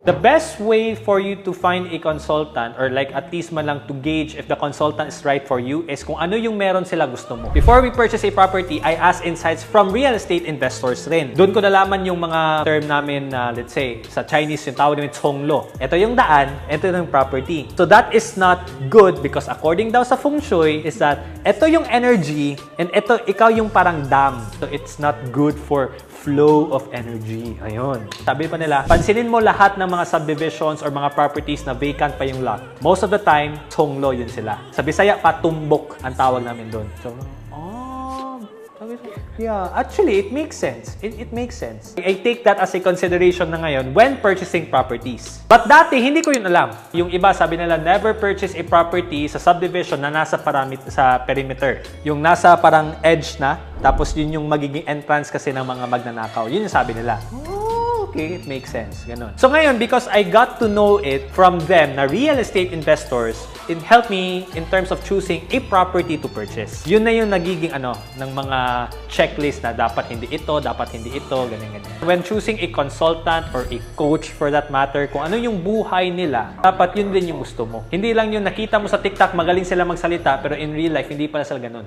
The best way for you to find a consultant or like at least man lang to gauge if the consultant is right for you is kung ano yung meron sila gusto mo. Before we purchase a property, I ask insights from real estate investors rin. Doon ko nalaman yung mga term namin na let's say sa Chinese yung tawag namin Chonglo. Ito yung daan, ito yung property. So that is not good because according daw sa Feng Shui is that ito yung energy and ito ikaw yung parang dam. So it's not good for flow of energy. Ayun. Sabi pa nila, pansinin mo lahat ng mga subdivisions or mga properties na vacant pa yung lot. Most of the time, Chonglo yun sila. Sa Bisaya, patumbok ang tawag namin doon. So, yeah, actually, it makes sense. It makes sense. I take that as a consideration na ngayon when purchasing properties. But dati, hindi ko yun alam. Yung iba, sabi nila, never purchase a property sa subdivision na nasa sa perimeter. Yung nasa parang edge na, tapos yun yung magiging entrance kasi ng mga magnanakaw. Yun yung sabi nila. Okay, it makes sense. Ganun. So ngayon, because I got to know it from them na real estate investors, it helped me in terms of choosing a property to purchase. Yun na yung nagiging ng mga checklist na dapat hindi ito, ganyan. When choosing a consultant or a coach for that matter, kung ano yung buhay nila, dapat yun din yung gusto mo. Hindi lang yung nakita mo sa TikTok, magaling sila magsalita, pero in real life, hindi pala sila ganun.